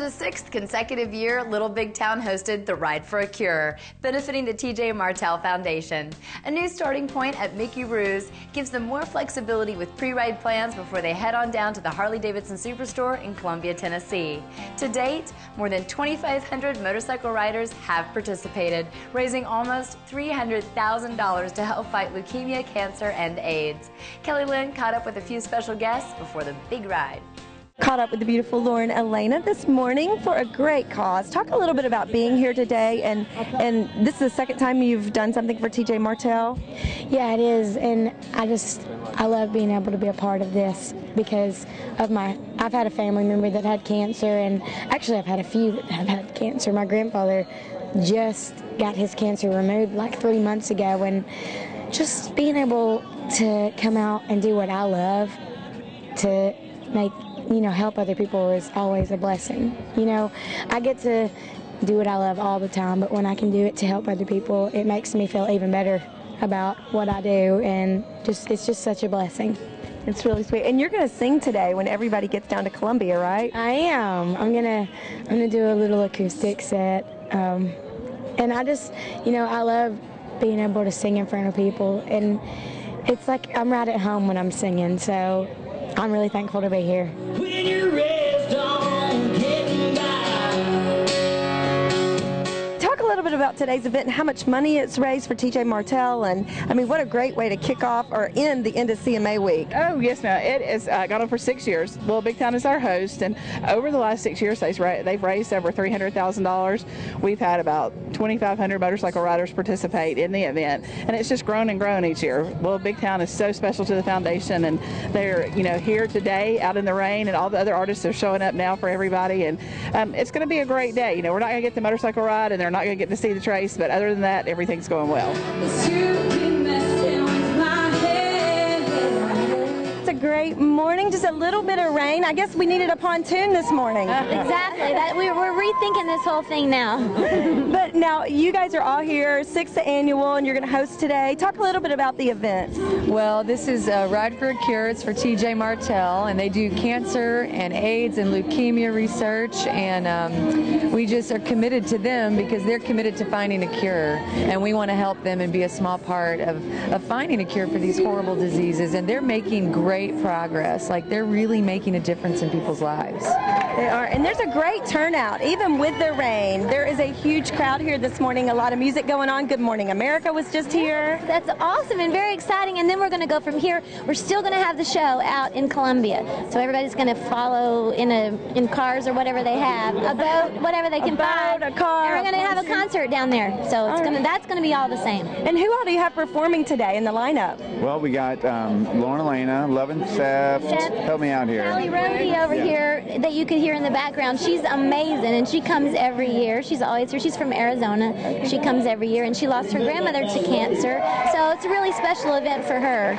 the 6th consecutive year, Little Big Town hosted the Ride for a Cure, benefiting the TJ Martell Foundation. A new starting point at Mickey Roo's gives them more flexibility with pre-ride plans before they head on down to the Harley-Davidson Superstore in Columbia, Tennessee. To date, more than 2,500 motorcycle riders have participated, raising almost $300,000 to help fight leukemia, cancer, and AIDS. Lynn caught up with a few special guests before the big ride. Caught up with the beautiful Lauren Elena this morning for a great cause. Talk a little bit about being here today, and this is the second time you've done something for TJ Martell. Yeah, it is, and I love being able to be a part of this because of I've had a family member that had cancer, and actually I've had a few that have had cancer. My grandfather just got his cancer removed like 3 months ago, and just being able to come out and do what I love to make help other people is always a blessing. I get to do what I love all the time, but when I can do it to help other people, it makes me feel even better about what I do, and it's just such a blessing. It's really sweet. And you're going to sing today when everybody gets down to Columbia, right? I am. I'm gonna do a little acoustic set, and I just I love being able to sing in front of people, and it's like I'm right at home when I'm singing, so I'm really thankful to be here. When you rest on getting by. Talk a little bit about today's event and how much money it's raised for TJ Martell, and I mean, what a great way to kick off or end the end of CMA week. Oh yes, ma'am. It has gone on for 6 years. Little Big Town is our host, and over the last 6 years, they've raised over $300,000. We've had about 2,500 motorcycle riders participate in the event, and it's just grown and grown each year. Little Big Town is so special to the foundation, and they're here today out in the rain, and all the other artists are showing up now for everybody, and it's going to be a great day. We're not going to get the motorcycle ride, and they're not going to get to see the trace, but other than that, everything's going well. It's a great morning, just a little bit of rain. I guess we needed a pontoon this morning. Exactly. We're rethinking this whole thing now. But now you guys are all here, 6th annual, and you're going to host today. Talk a little bit about the event. Well, this is Ride for a Cure. It's for TJ Martell, and they do cancer and AIDS and leukemia research, and we just are committed to them because they're committed to finding a cure, and we want to help them and be a small part of finding a cure for these horrible diseases, and they're making great progress. Like, they're really making a difference in people's lives. They are, and there's a great turnout, even with the rain. There is a huge crowd here this morning, a lot of music going on. Good Morning America was just here. That's awesome and very exciting, and then we're going to go from here. We're still going to have the show out in Columbia, so everybody's going to follow in cars or whatever they have, a boat, whatever they can find. A car. And we're going to have a concert down there, so that's going to be all the same. And who all do you have performing today in the lineup? Well, we got Lauren Elena, Love and Seth. Help me out here. Sally Rosie over here that you could hear in the background. She's amazing, and she comes every year. She's always here. She's from Arizona. She comes every year, and she lost her grandmother to cancer, so it's a really special event for her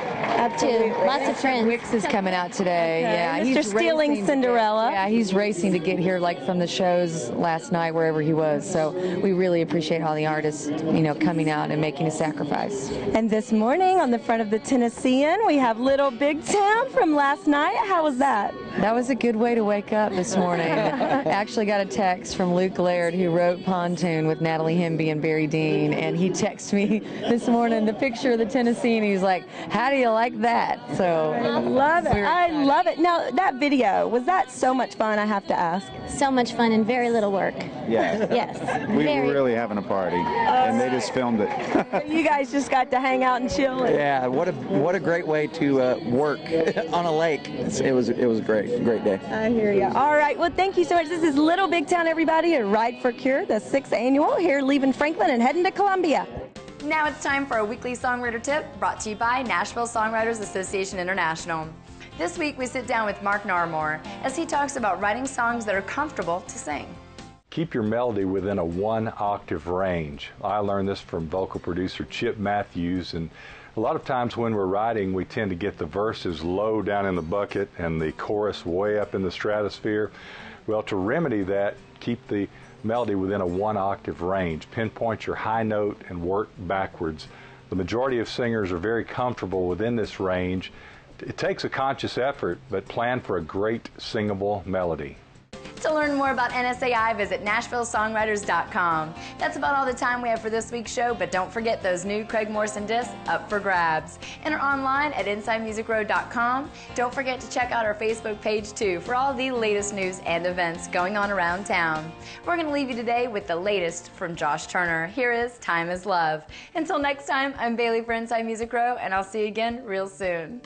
too. Lots of friends. Wicks is coming out today. Okay. Yeah, Mr. Stealing Cinderella. Yeah, he's racing to get here, like from the shows last night, wherever he was. So we really appreciate all the artists, coming out and making a sacrifice. And this morning, on the front of the Tennessean, we have Little Big Town from last night. How was that? That was a good way to wake up this morning. I actually got a text from Luke Laird, who wrote Pontoon with Natalie Hemby and Barry Dean, and he texted me this morning the picture of the Tennessee, and he's like, "How do you like that?" So I love it. I love it. Now, that video, was that so much fun, I have to ask? So much fun and very little work. Yeah. Yes. We were really having a party, and they just filmed it. You guys just got to hang out and chill. Yeah, what a great way to work on a lake. It was a great day. I hear you. All right, well, thank you so much. This is Little Big Town, everybody, at Ride for Cure, the 6th annual, here leaving Franklin and heading to Columbia. Now it's time for a weekly songwriter tip brought to you by Nashville Songwriters Association International. This week we sit down with Mark Narmore as he talks about writing songs that are comfortable to sing. Keep your melody within a 1-octave range. I learned this from vocal producer Chip Matthews, and a lot of times when we're writing, we tend to get the verses low down in the bucket and the chorus way up in the stratosphere. Well, to remedy that, keep the melody within a 1-octave range. Pinpoint your high note and work backwards. The majority of singers are very comfortable within this range. It takes a conscious effort, but plan for a great singable melody. To learn more about NSAI, visit NashvilleSongwriters.com. That's about all the time we have for this week's show, but don't forget those new Craig Morrison discs up for grabs. Enter online at InsideMusicRow.com. Don't forget to check out our Facebook page, too, for all the latest news and events going on around town. We're going to leave you today with the latest from Josh Turner. Here is Time Is Love. Until next time, I'm Bailey for Inside Music Row, and I'll see you again real soon.